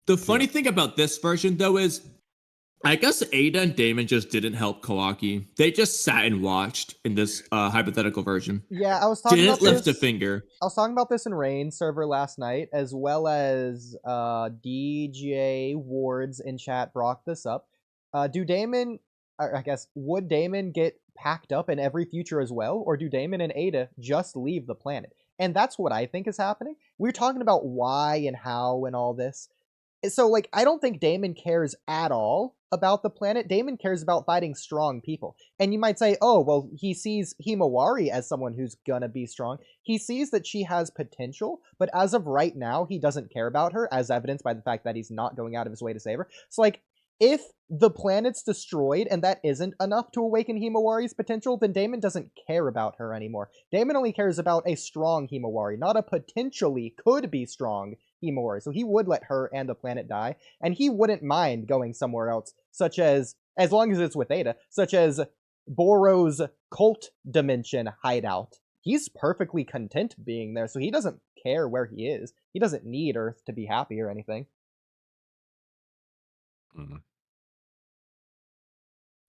The funny thing about this version, though, is I guess Eida and Daemon just didn't help Kawaki. They just sat and watched in this hypothetical version. Yeah, I was talking Didn't about lift this. a finger. I was talking about this in Rain server last night, as well as DJ Wards in chat brought this up. Do Daemon, I guess, would Daemon get packed up in every future as well, or do Daemon and Eida just leave the planet? And that's what I think is happening. We're talking about why and how and all this. So, like, I don't think Daemon cares at all about the planet. Daemon cares about fighting strong people. And you might say, oh, well, he sees Himawari as someone who's gonna be strong. He sees that she has potential, but as of right now, he doesn't care about her, as evidenced by the fact that he's not going out of his way to save her. So, like, if the planet's destroyed and that isn't enough to awaken Himawari's potential, then Daemon doesn't care about her anymore. Daemon only cares about a strong Himawari, not a potentially could be strong Himawari. So he would let her and the planet die, and he wouldn't mind going somewhere else, such as long as it's with Eida, such as Boro's cult dimension hideout. He's perfectly content being there, so he doesn't care where he is. He doesn't need Earth to be happy or anything.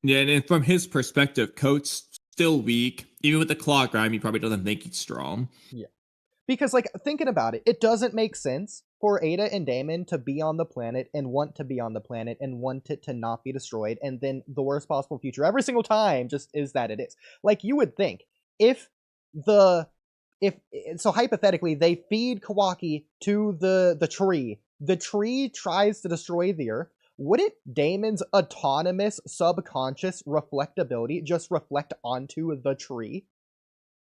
Yeah, and from his perspective, Coat's still weak. Even with the claw grime, he probably doesn't think he's strong. Yeah. Because, like, thinking about it, it doesn't make sense for Eida and Daemon to be on the planet and want to be on the planet and want it to not be destroyed, and then the worst possible future every single time just is that it is. Like, you would think, so hypothetically, they feed Kawaki to the tree tries to destroy the Earth, wouldn't Daemon's autonomous subconscious reflectability just reflect onto the tree,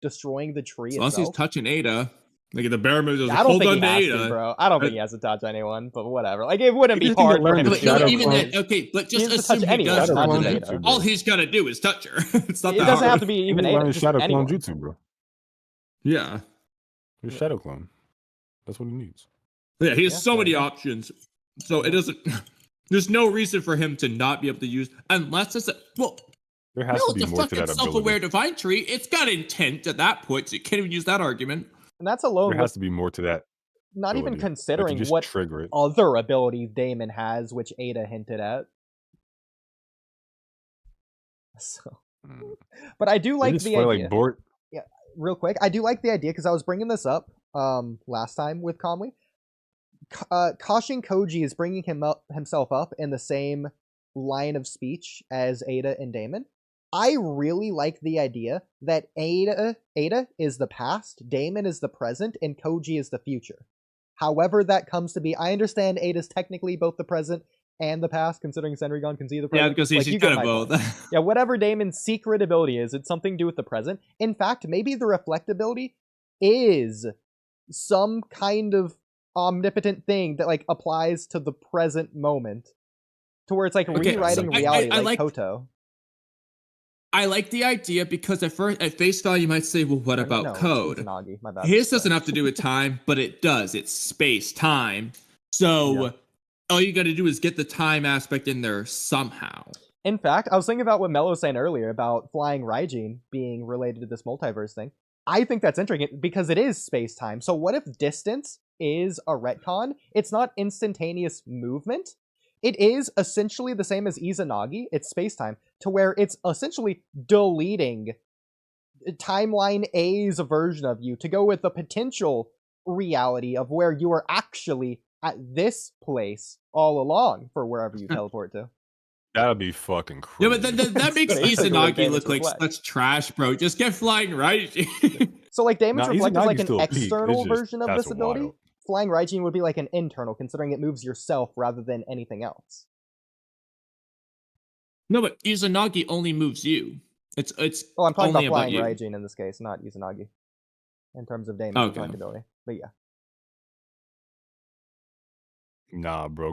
destroying the tree itself? Unless he's touching Eida. Like the bear moves, I don't hold think on he to has Eida. to, bro. I don't think he has to touch anyone, but whatever. Like, it wouldn't be He's gonna hard for learn him the to shadow do clone. it. Okay, but He just doesn't touch assume he anyone. does Shadow touch clone Eida. jutsu, All bro. he's gotta do is touch her. It's not It that doesn't hard. have to be even He Eida, learn just shadow anyone. clone jutsu, bro. Yeah. He's shadow clone. That's what he needs. Yeah, he has Yeah, so there many you go. options. So it doesn't. There's no reason for him to not be able to use, unless it's There has to be it's a more to fucking that self-aware ability. divine tree. It's got intent at that point, so you can't even use that argument. And that's alone There has to be more to that. not even ability. Like, considering just what trigger it. other abilities Daemon has, which Eida hinted at. So, but I do like the idea. Like Real quick, I do like the idea because I was bringing this up last time with Kamui. Kashin Koji is bringing himself up in the same line of speech as Eida and Daemon. I really like the idea that Eida is the past, Daemon is the present, and Koji is the future. However that comes to be, I understand Eida's technically both the present and the past, considering Senrigan can see the present. Yeah, because he's you kind get of my point. both. Yeah, whatever Daemon's secret ability is, it's something to do with the present. In fact, maybe the reflectability is some kind of omnipotent thing that, like, applies to the present moment, to where it's like rewriting reality, like Koto. I like the idea because at face value you might say, well, what about code? Izanagi, my bad. His doesn't have to do with time, but it does. It's space time. So all you got to do is get the time aspect in there somehow. In fact, I was thinking about what Mello was saying earlier about flying Raijin being related to this multiverse thing. I think that's interesting because it is space-time. So what if distance is a retcon? It's not instantaneous movement. It is essentially the same as Izanagi. It's space-time, to where it's essentially deleting timeline A's version of you to go with the potential reality of where you are actually at this place all along for wherever you teleport to. That'd be fucking crazy. Yeah, but that makes Izanagi look like such trash, bro. Just get flying Raijin. So, like, Damon's Reflect is like an still external just, version of this ability. Wild. Flying Raijin would be like an internal, considering it moves yourself rather than anything else. No, but Izanagi only moves you. It's Oh, I'm talking about only Flying about Raijin in this case, not Izanagi. In terms of Damon's Reflect ability. But yeah. Nah, bro.